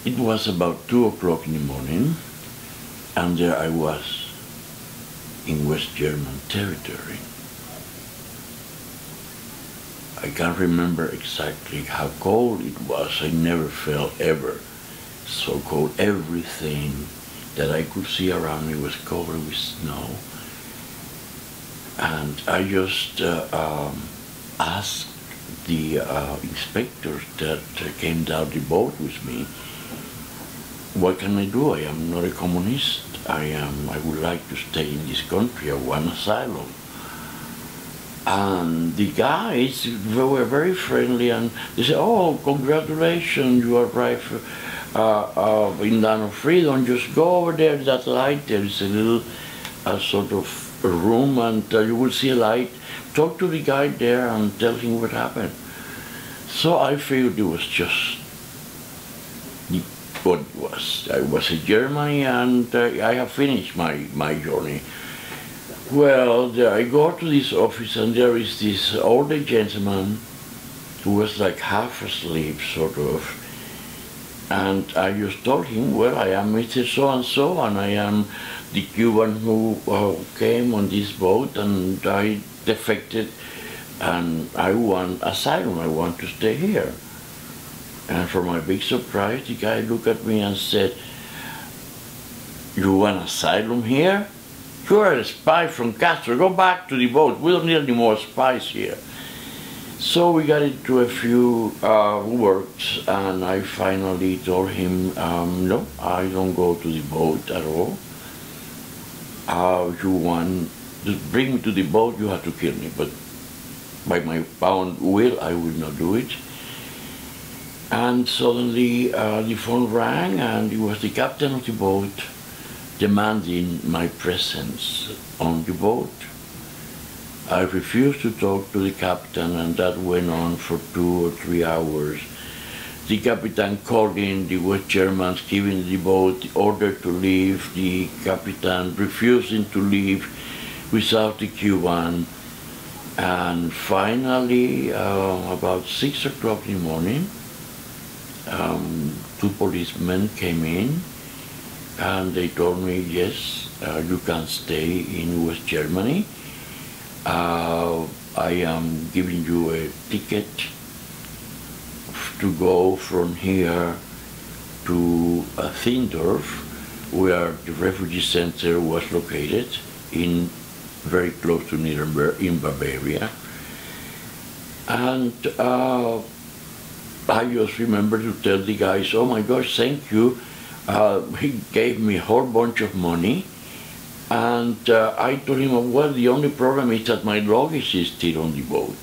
It was about 2 o'clock in the morning, and there I was in West German territory. I can't remember exactly how cold it was. I never felt ever so cold. Everything that I could see around me was covered with snow. And I just asked the inspectors that came down the boat with me, what can I do? I am not a communist. I would like to stay in this country. I want asylum. And the guys were very friendly, and they said, oh, congratulations, you arrived in Land of Freedom. Just go over there, that light, there is a little sort of a room, and you will see a light. Talk to the guy there and tell him what happened. So I figured it was just what it was. I was in Germany, and I have finished my journey. Well, I go to this office, and there is this older gentleman who was like half asleep, sort of. And I just told him, well, I am Mr. So-and-so, and I am the Cuban who came on this boat, and I defected, and I want asylum. I want to stay here. And for my big surprise, the guy looked at me and said, you want asylum here? You are a spy from Castro. Go back to the boat. We don't need any more spies here. So we got into a few words, and I finally told him, no, I don't go to the boat at all. You want to bring me to the boat, you have to kill me. But by my own will, I will not do it. And suddenly the phone rang, and it was the captain of the boat demanding my presence on the boat. I refused to talk to the captain, and that went on for 2 or 3 hours. The captain called in the West Germans, giving the boat the order to leave, the captain refusing to leave without the Cuban. And finally, about 6 o'clock in the morning, 2 policemen came in, and they told me, yes, you can stay in West Germany. I am giving you a ticket to go from here to Thindorf, where the refugee center was located, in very close to Nuremberg in Bavaria. And I just remember to tell the guys, oh my gosh, thank you. He gave me a whole bunch of money, and I told him, well, the only problem is that my luggage is still on the boat.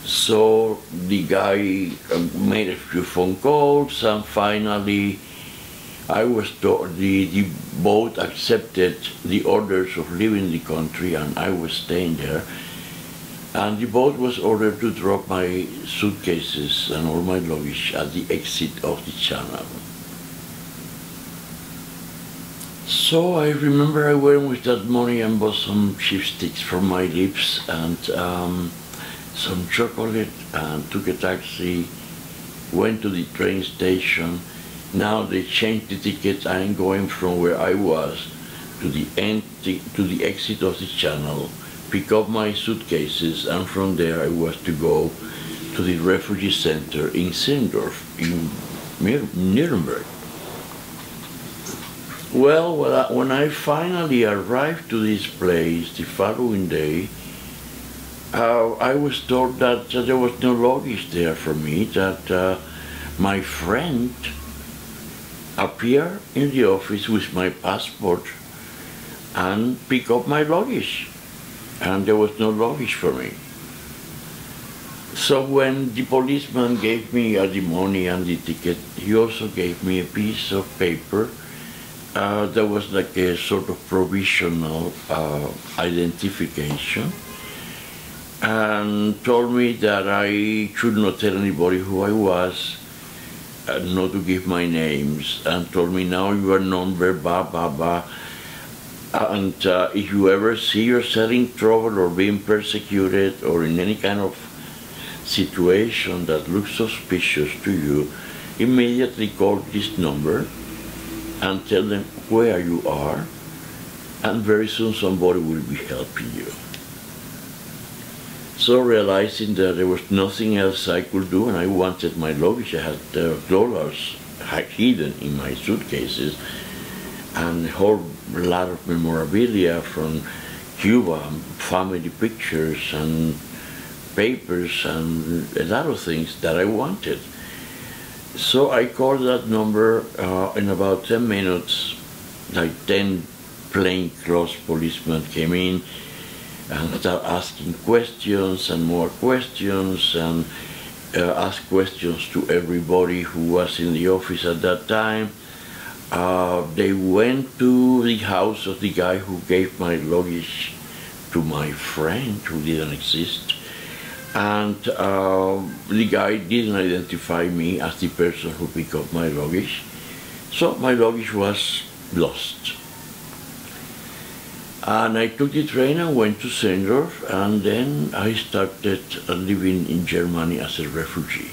So the guy made a few phone calls, and finally I was told the boat accepted the orders of leaving the country, and I was staying there. And the boat was ordered to drop my suitcases and all my luggage at the exit of the channel. So I remember I went with that money and bought some chipsticks for my lips and some chocolate, and took a taxi, went to the train station. Now they changed the ticket. I'm going from where I was to the exit of the channel, pick up my suitcases, and from there I was to go to the refugee center in Sindorf, in Nuremberg. Well, when I finally arrived to this place the following day, I was told that there was no luggage there for me, that my friend appeared in the office with my passport and picked up my luggage, and there was no luggage for me. So when the policeman gave me the money and the ticket, he also gave me a piece of paper that was like a sort of provisional identification, and told me that I should not tell anybody who I was, not to give my names, and told me, now you are non-verbal, blah, blah, and if you ever see yourself in trouble or being persecuted or in any kind of situation that looks suspicious to you, immediately call this number and tell them where you are, and very soon somebody will be helping you. So realizing that there was nothing else I could do, and I wanted my luggage, I had dollars hidden in my suitcases, and a whole lot of memorabilia from Cuba, family pictures and papers and a lot of things that I wanted. So I called that number in about 10 minutes, like 10 plainclothes policemen came in and started asking questions and more questions, and asked questions to everybody who was in the office at that time. They went to the house of the guy who gave my luggage to my friend who didn't exist, and the guy didn't identify me as the person who picked up my luggage, so my luggage was lost. And I took the train and went to Sendorf, and then I started living in Germany as a refugee.